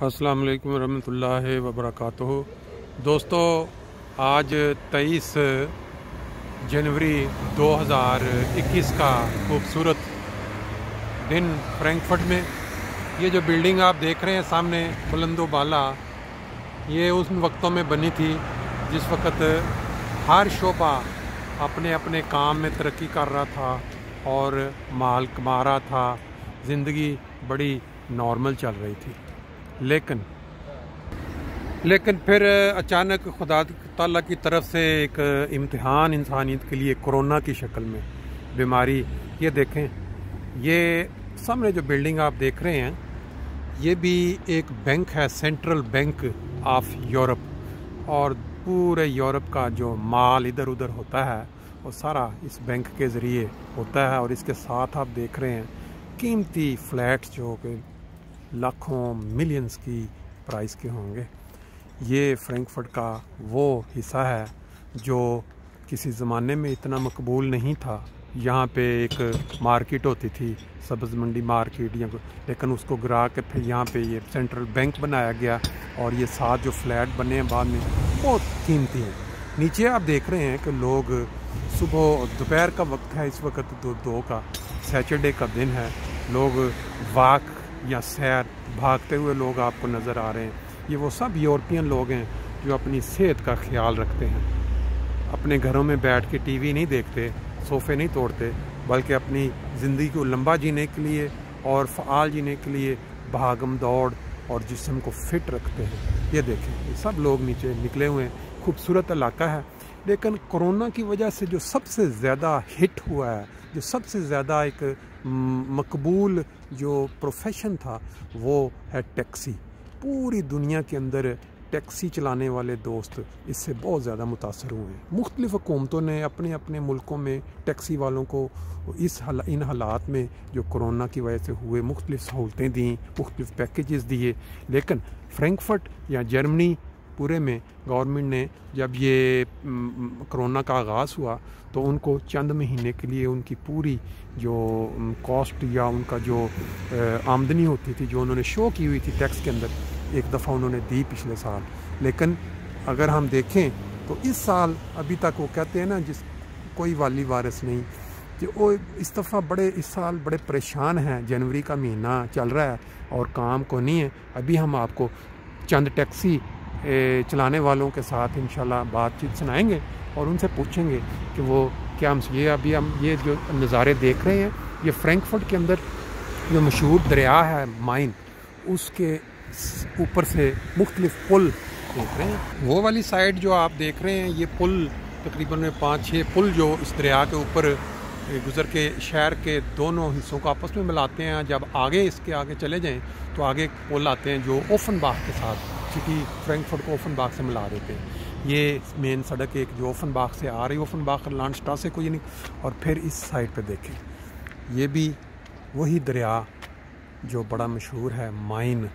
अस्सलाम वालेकुम रहमतुल्लाहि व बरकातुहू। दोस्तों, आज 23 जनवरी 2021 का खूबसूरत दिन फ्रैंकफर्ट में। ये जो बिल्डिंग आप देख रहे हैं सामने बुलंदो बाला, ये उन वक्तों में बनी थी जिस वक्त हर शोबा अपने अपने काम में तरक्की कर रहा था और माल कमा रहा था, ज़िंदगी बड़ी नॉर्मल चल रही थी। लेकिन फिर अचानक खुदा ताला की तरफ से एक इम्तिहान इंसानियत के लिए कोरोना की शक्ल में बीमारी। ये देखें, ये सामने जो बिल्डिंग आप देख रहे हैं, ये भी एक बैंक है, सेंट्रल बैंक ऑफ यूरोप। और पूरे यूरोप का जो माल इधर उधर होता है वो सारा इस बैंक के ज़रिए होता है। और इसके साथ आप देख रहे हैं कीमती फ्लैट्स जो कि लाखों मिलियंस की प्राइस के होंगे। ये फ्रैंकफर्ट का वो हिस्सा है जो किसी ज़माने में इतना मकबूल नहीं था। यहाँ पे एक मार्केट होती थी, सब्ज़ मंडी मार्केट, लेकिन उसको गिरा के फिर यहाँ पे ये सेंट्रल बैंक बनाया गया। और ये साथ जो फ्लैट बने हैं बाद में बहुत कीमती हैं। नीचे आप देख रहे हैं कि लोग सुबह दोपहर का वक्त है, इस वक्त दो का सैटरडे का दिन है, लोग वॉक या सैर भागते हुए लोग आपको नज़र आ रहे हैं। ये वो सब यूरोपियन लोग हैं जो अपनी सेहत का ख्याल रखते हैं, अपने घरों में बैठ के टीवी नहीं देखते, सोफ़े नहीं तोड़ते, बल्कि अपनी ज़िंदगी को लंबा जीने के लिए और फ़आल जीने के लिए भागम दौड़ और जिस्म को फिट रखते हैं। ये देखें, ये सब लोग नीचे निकले हुए हैं। खूबसूरत इलाका है। लेकिन कोरोना की वजह से जो सबसे ज़्यादा हिट हुआ है, जो सबसे ज़्यादा एक मकबूल जो प्रोफेशन था, वो है टैक्सी। पूरी दुनिया के अंदर टैक्सी चलाने वाले दोस्त इससे बहुत ज़्यादा मुतासर हुए हैं। मुख्तलिफ़ हुकूमतों ने अपने अपने मुल्कों में टैक्सी वालों को इन हालात में जो कोरोना की वजह से हुए मुख्तलिफ़ सहूलतें दी, मुख्तलिफ़ पैकेजेस दिए। लेकिन फ्रैंकफर्ट या जर्मनी पूरे में गवर्नमेंट ने जब ये कोरोना का आगाज़ हुआ तो उनको चंद महीने के लिए उनकी पूरी जो कॉस्ट या उनका जो आमदनी होती थी, जो उन्होंने शो की हुई थी टैक्स के अंदर, एक दफ़ा उन्होंने दी पिछले साल। लेकिन अगर हम देखें तो इस साल अभी तक वो कहते हैं ना, जिस कोई वाली वारिस नहीं, कि वो इस साल बड़े परेशान हैं। जनवरी का महीना चल रहा है और काम को नहीं है। अभी हम आपको चंद टैक्सी चलाने वालों के साथ इंशाल्लाह बातचीत सुनाएंगे और उनसे पूछेंगे कि वो क्या ये अभी हम ये जो नज़ारे देख रहे हैं, ये फ्रैंकफर्ट के अंदर जो मशहूर दरिया है माइन, उसके ऊपर से मुख्तलिफ पुल देख रहे हैं। वो वाली साइड जो आप देख रहे हैं, ये पुल तकरीबन 5-6 पुल जो इस दरिया के ऊपर गुज़र के शहर के दोनों हिस्सों को आपस में मिलाते हैं। जब आगे इसके आगे चले जाएं तो आगे पुल आते हैं जो ओफनबाग के साथ, सिटी फ्रैंकफर्ट को ओफनबाग से मिला देते हैं। ये मेन सड़क एक जो ओफनबाग से आ रही है, ओफनबाग लांडस्ट्रासे कोई नहीं। और फिर इस साइड पे देखें, ये भी वही दरिया जो बड़ा मशहूर है, माइन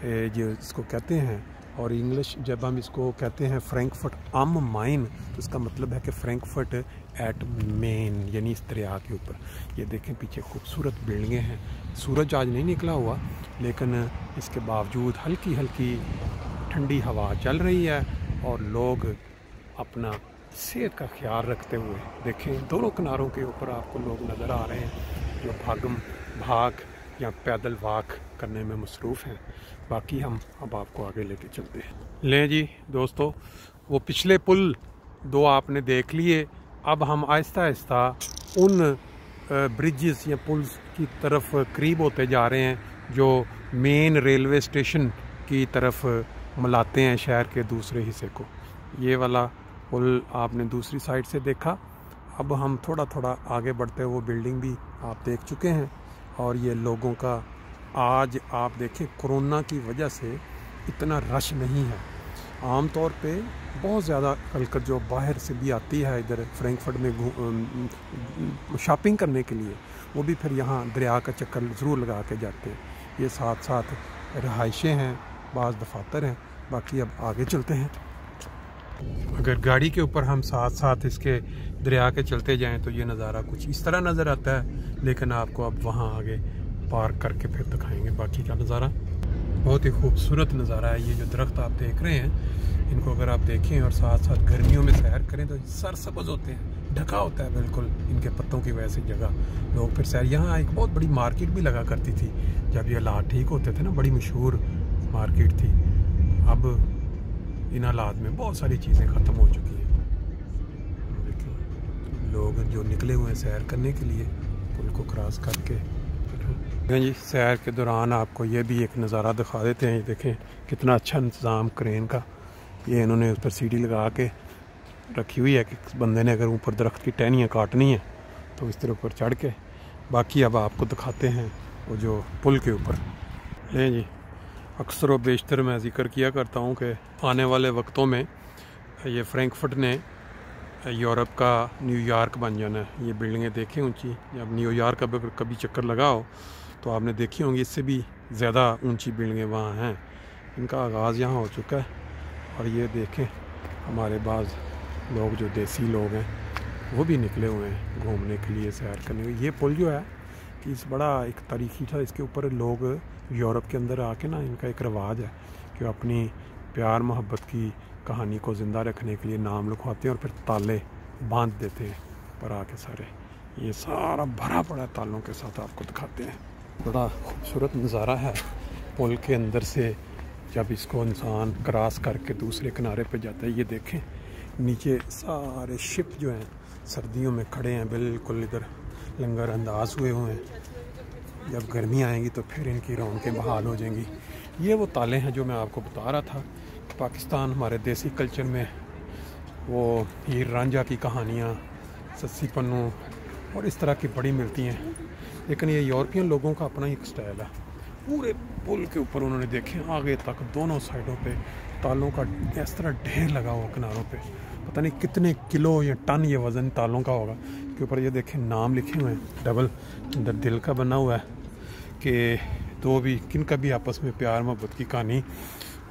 जो इसको कहते हैं। और इंग्लिश जब हम इसको कहते हैं फ्रैंकफर्ट आम माइन, तो इसका मतलब है कि फ्रैंकफर्ट एट मेन, यानी इस दरिया के ऊपर। ये देखें पीछे खूबसूरत बिल्डिंगें हैं। सूरज आज नहीं निकला हुआ, लेकिन इसके बावजूद हल्की हल्की ठंडी हवा चल रही है और लोग अपना सेहत का ख्याल रखते हुए, देखें दोनों किनारों के ऊपर आपको लोग नज़र आ रहे हैं जो भाग या पैदल वॉक करने में मसरूफ़ हैं। बाकी हम अब आपको आगे लेके चलते हैं। लें जी दोस्तों, वो पिछले पुल 2 आपने देख लिए। अब हम आहिस्ता आहिस्ता उन ब्रिजेस या पुल्स की तरफ करीब होते जा रहे हैं जो मेन रेलवे स्टेशन की तरफ मिलाते हैं शहर के दूसरे हिस्से को। ये वाला पुल आपने दूसरी साइड से देखा। अब हम थोड़ा थोड़ा आगे बढ़ते हुए वो बिल्डिंग भी आप देख चुके हैं। और ये लोगों का आज आप देखें, कोरोना की वजह से इतना रश नहीं है। आम तौर पे बहुत ज़्यादा खलकत जो बाहर से भी आती है इधर फ्रैंकफर्ट में शॉपिंग करने के लिए, वो भी फिर यहाँ दरिया का चक्कर ज़रूर लगा के जाते हैं। ये साथ साथ रहाइशें हैं, बाज़ दफातर हैं। बाकी अब आगे चलते हैं। अगर गाड़ी के ऊपर हम साथ साथ इसके दरिया के चलते जाएं तो ये नज़ारा कुछ इस तरह नज़र आता है, लेकिन आपको अब वहाँ आगे पार्क करके फिर दिखाएंगे बाकी का नज़ारा। बहुत ही खूबसूरत नज़ारा है। ये जो दरख्त आप देख रहे हैं, इनको अगर आप देखें और साथ साथ गर्मियों में सैर करें तो सरसब्ज़ होते हैं, ढका होता है बिल्कुल इनके पत्तों की वजह से जगह। लोग फिर सैर, यहाँ एक बहुत बड़ी मार्केट भी लगा करती थी जब ये हालात ठीक होते थे ना, बड़ी मशहूर मार्केट थी। अब इन हालात में बहुत सारी चीज़ें ख़त्म हो चुकी हैं। देखिए लोग जो निकले हुए हैं सैर करने के लिए पुल को क्रॉस करके। जी सैर के दौरान आपको ये भी एक नज़ारा दिखा देते हैं। ये देखें कितना अच्छा इंतज़ाम क्रेन का, ये इन्होंने उस पर सीढ़ी लगा के रखी हुई है कि बंदे ने अगर ऊपर दरख्त की टहनियाँ काटनी है तो इस तरह ऊपर चढ़ के। बाकी अब आपको दिखाते हैं वो जो पुल के ऊपर। लें जी, अक्सर व बेशतर मैं जिक्र किया करता हूँ कि आने वाले वक्तों में ये फ्रैंकफर्ट ने यूरोप का न्यूयॉर्क बन जाना है। ये बिल्डिंगें देखें ऊंची, जब न्यूयॉर्क का कभी चक्कर लगाओ तो आपने देखी होंगी, इससे भी ज़्यादा ऊंची बिल्डिंगें वहाँ हैं। इनका आगाज़ यहाँ हो चुका है। और ये देखें हमारे बाज़ लोग जो देसी लोग हैं वो भी निकले हुए हैं घूमने के लिए, सैर करने के लिए। ये पुल जो है कि इस बड़ा एक तारीखी था, इसके ऊपर लोग यूरोप के अंदर आके ना, इनका एक रवाज है कि अपनी प्यार मोहब्बत की कहानी को ज़िंदा रखने के लिए नाम लिखवाते हैं और फिर ताले बांध देते हैं पर आके सारे। ये सारा भरा पड़ा तालों के साथ आपको दिखाते हैं। बड़ा खूबसूरत नज़ारा है पुल के अंदर से जब इसको इंसान क्रॉस करके दूसरे किनारे पे जाता है। ये देखें नीचे सारे शिप जो हैं सर्दियों में खड़े हैं बिल्कुल इधर लंगर अंदाज हुए हुए हैं। जब गर्मी आएंगी तो फिर इनकी रौनकें बहाल हो जाएंगी। ये वो ताले हैं जो मैं आपको बता रहा था। पाकिस्तान हमारे देसी कल्चर में वो हीर रांझा की कहानियाँ, सस्सी पन्नू और इस तरह की बड़ी मिलती हैं। लेकिन ये यूरोपियन लोगों का अपना ही एक स्टाइल है। पूरे पुल के ऊपर उन्होंने देखे आगे तक दोनों साइडों पे तालों का इस तरह ढेर लगा हुआ किनारों पे। पता नहीं कितने किलो या टन ये वज़न तालों का होगा। के ऊपर ये देखें नाम लिखे हुए हैं डबल, अंदर दिल का बना हुआ है कि दो भी किन का भी आपस में प्यार मोहब्बत की कहानी,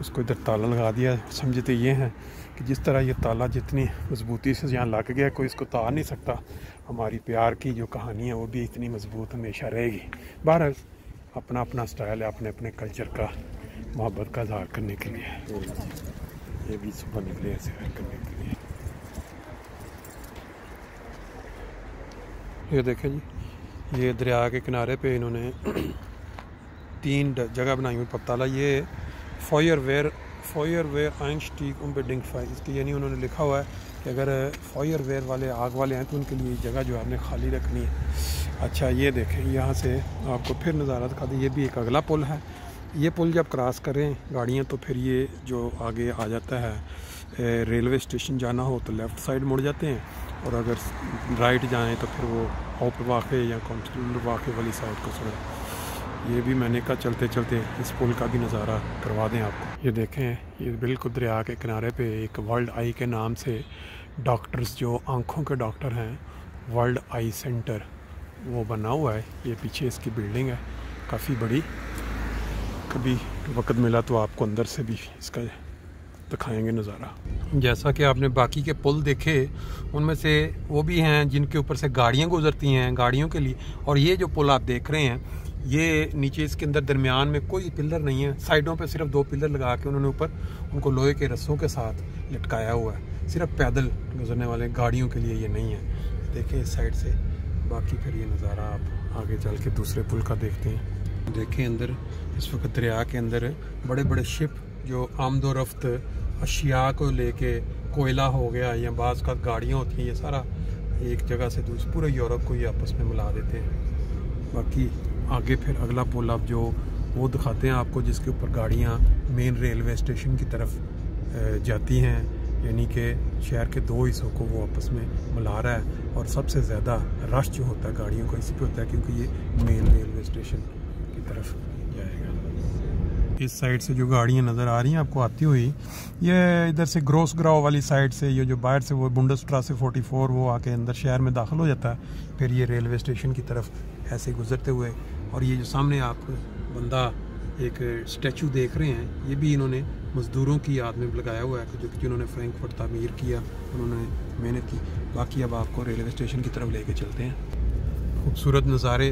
उसको इधर ताला लगा दिया। समझते ये हैं कि जिस तरह ये ताला जितनी मजबूती से यहाँ लग गया कोई इसको तार नहीं सकता, हमारी प्यार की जो कहानी है वो भी इतनी मजबूत हमेशा रहेगी। बहरहाल अपना अपना स्टाइल है, अपने अपने कल्चर का मोहब्बत का इजहार करने के लिए। ये भी सुबह निकले हैं सैर करने के लिए। ये देखें जी, ये दरिया के किनारे पे इन्होंने 3 जगह बनाई हुई पताला। ये फायरवेयर आइंस्टीक बिल्डिंग फाइव, इसके यानी उन्होंने लिखा हुआ है कि अगर फायरवेयर वाले आग वाले हैं तो उनके लिए जगह जो है आपने खाली रखनी है। अच्छा ये देखें यहाँ से आपको फिर नज़ारा दिखा दें। ये भी एक अगला पुल है। ये पुल जब क्रॉस करें गाड़ियाँ तो फिर ये जो आगे आ जाता है रेलवे स्टेशन जाना हो तो लेफ़्ट साइड मुड़ जाते हैं, और अगर राइट जाएँ तो फिर वो औप वाक़े या कॉन्स्टिट्यूट वाक़े वाली साइड को सड़क। ये भी मैंने कहा चलते चलते इस पुल का भी नज़ारा करवा दें आपको। ये देखें ये बिल्कुल दरिया के किनारे पे एक वर्ल्ड आई के नाम से डॉक्टर्स जो आँखों के डॉक्टर हैं, वर्ल्ड आई सेंटर वो बना हुआ है। ये पीछे इसकी बिल्डिंग है काफ़ी बड़ी। कभी वक्त मिला तो आपको अंदर से भी इसका दिखाएंगे नज़ारा। जैसा कि आपने बाकी के पुल देखे उनमें से वो भी हैं जिनके ऊपर से गाड़ियाँ गुजरती हैं गाड़ियों के लिए, और ये जो पुल आप देख रहे हैं ये नीचे इसके अंदर दरमियान में कोई पिलर नहीं है, साइडों पे सिर्फ 2 पिलर लगा के उन्होंने ऊपर उनको लोहे के रस्सों के साथ लटकाया हुआ है। सिर्फ पैदल गुजरने वाले गाड़ियों के लिए ये नहीं है। देखें इस साइड से, बाकी फिर ये नज़ारा आप आगे चल के दूसरे पुल का देखते हैं। देखें अंदर इस वक्त दरिया के अंदर बड़े बड़े शिप जो आमदोरफ्त अशिया को लेके, कोयला हो गया या बाज़ का गाड़ियाँ होती हैं, ये सारा एक जगह से दूसरे पूरे यूरोप को ये आपस में मिला देते हैं। बाकी आगे फिर अगला पुल आप जो वो दिखाते हैं आपको जिसके ऊपर गाड़ियाँ मेन रेलवे स्टेशन की तरफ जाती हैं, यानी कि शहर के 2 हिस्सों को वो आपस में मिला रहा है। और सबसे ज़्यादा रश जो होता है गाड़ियों का इसी पे होता है क्योंकि ये मेन रेलवे स्टेशन की तरफ जाएगा। इस साइड से जो गाड़ियाँ नज़र आ रही हैं आपको आती हुई, ये इधर से ग्रोस ग्राव वाली साइड से, ये जो बाहर से वो बुंडसट्रासे 44 वो आके अंदर शहर में दाखिल हो जाता है। फिर ये रेलवे स्टेशन की तरफ ऐसे गुजरते हुए, और ये जो सामने आप बंदा एक स्टैचू देख रहे हैं ये भी इन्होंने मज़दूरों की याद में लगाया हुआ है जो जिन्होंने फ्रैंकफर्ट तामीर किया, उन्होंने मेहनत की। बाकी अब आपको रेलवे स्टेशन की तरफ लेके चलते हैं। खूबसूरत नज़ारे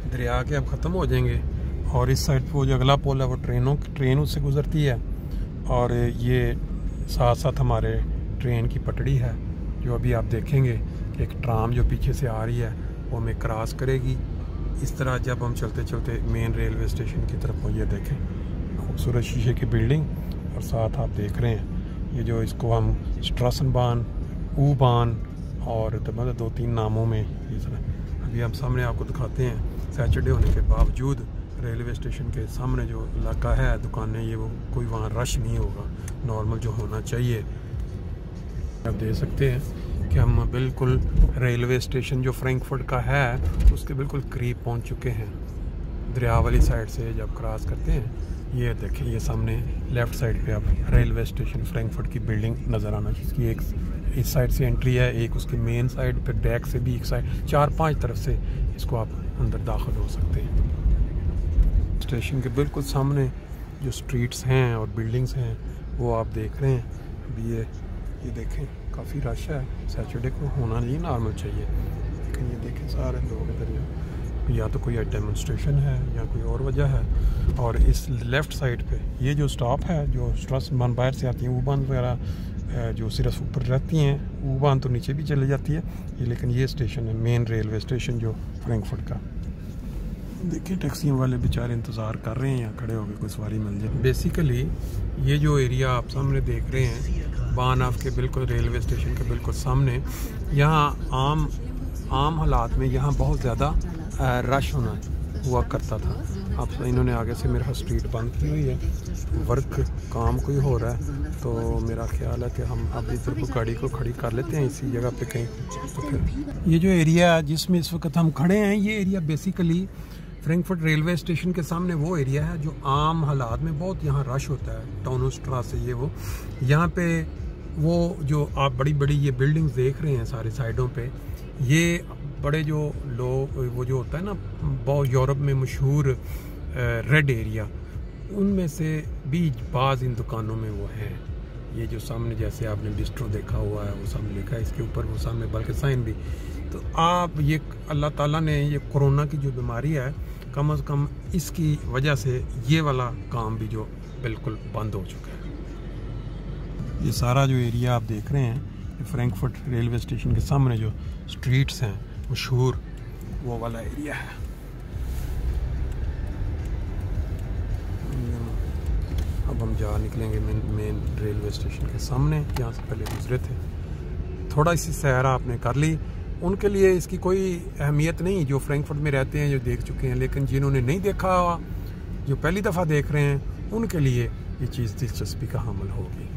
दरिया के अब ख़त्म हो जाएंगे, और इस साइड पे वो जो अगला पुल है वो ट्रेन उससे गुजरती है। और ये साथ साथ हमारे ट्रेन की पटड़ी है जो अभी आप देखेंगे कि एक ट्राम जो पीछे से आ रही है वो हमें क्रॉस करेगी। इस तरह जब हम चलते चलते मेन रेलवे स्टेशन की तरफ, ये देखें खूबसूरत शीशे की बिल्डिंग, और साथ आप देख रहे हैं ये जो इसको हम स्ट्रासनबान, ऊबान और मतलब 2-3 नामों में इस तरह। अभी हम सामने आपको दिखाते हैं, सैटरडे होने के बावजूद रेलवे स्टेशन के सामने जो इलाका है दुकानें, ये वो कोई वहाँ रश नहीं होगा, नॉर्मल जो होना चाहिए। आप देख सकते हैं कि हम बिल्कुल रेलवे स्टेशन जो फ्रैंकफर्ट का है उसके बिल्कुल करीब पहुँच चुके हैं। दरिया वाली साइड से जब क्रॉस करते हैं, ये देखें ये सामने लेफ़्ट साइड पे आप रेलवे स्टेशन फ्रैंकफर्ट की बिल्डिंग नज़र आना, जिसकी एक इस साइड से एंट्री है, एक उसकी मेन साइड पे बैक से भी एक साइड, 4-5 तरफ से इसको आप अंदर दाखिल हो सकते हैं। स्टेशन के बिल्कुल सामने जो स्ट्रीट्स हैं और बिल्डिंग्स हैं वो आप देख रहे हैं। अभी ये देखें काफ़ी रश है, सैटरडे को होना नहीं नॉर्मल चाहिए, लेकिन ये देखें सारे लोग इधर या तो कोई डेमोन्स्ट्रेशन है या कोई और वजह है। और इस लेफ़्ट साइड पे ये जो स्टॉप है जो स्ट्रासनबान बाहर से आती हैं, ऊबान वगैरह जो सिर्फ ऊपर रहती हैं, ऊबान तो नीचे भी चली जाती है ये, लेकिन ये स्टेशन है मेन रेलवे स्टेशन जो फ्रैंकफर्ट का। देखिए टैक्सियों वाले बेचारे इंतज़ार कर रहे हैं यहाँ खड़े होकर कोई सवारी मिल जाए। बेसिकली ये जो एरिया आप सामने देख रहे हैं बानफ के बिल्कुल रेलवे स्टेशन के बिल्कुल सामने, यहाँ आम हालात में यहाँ बहुत ज़्यादा रश हुआ करता था। अब इन्होंने आगे से मेरे स्ट्रीट बंद की हुई है, वर्क काम कोई हो रहा है, तो मेरा ख्याल है कि हम अब इधर को गाड़ी को खड़ी कर लेते हैं इसी जगह पे कहीं। तो फिर ये जो एरिया जिसमें इस वक्त हम खड़े हैं, ये area basically Frankfurt railway station के सामने वो एरिया है जो आम हालात में बहुत यहाँ रश होता है, टाउनस्ट्रा से ये वो। यहाँ पे वो जो आप बड़ी बड़ी ये बिल्डिंग्स देख रहे हैं सारे साइडों पे, ये बड़े जो लोग वो जो होता है ना बहुत यूरोप में मशहूर रेड एरिया, उनमें से भी बाज़ इन दुकानों में वो हैं। ये जो सामने जैसे आपने बिस्ट्रो देखा हुआ है वो सामने लिखा है इसके ऊपर, वो सामने बल्कि साइन भी। तो आप ये अल्लाह ताला ने ये कोरोना की जो बीमारी है कम से कम इसकी वजह से ये वाला काम भी जो बिल्कुल बंद हो चुका है। ये सारा जो एरिया आप देख रहे हैं फ्रैंकफर्ट रेलवे स्टेशन के सामने जो स्ट्रीट्स हैं मशहूर, वो वाला एरिया है। अब हम जा निकलेंगे मेन रेलवे स्टेशन के सामने, जहाँ से पहले गुजरे थे। थोड़ा सी सैर आपने कर ली, उनके लिए इसकी कोई अहमियत नहीं जो फ्रैंकफर्ट में रहते हैं, जो देख चुके हैं, लेकिन जिन्होंने नहीं देखा, जो पहली दफ़ा देख रहे हैं, उनके लिए ये चीज़ दिलचस्पी का हामिल होगी।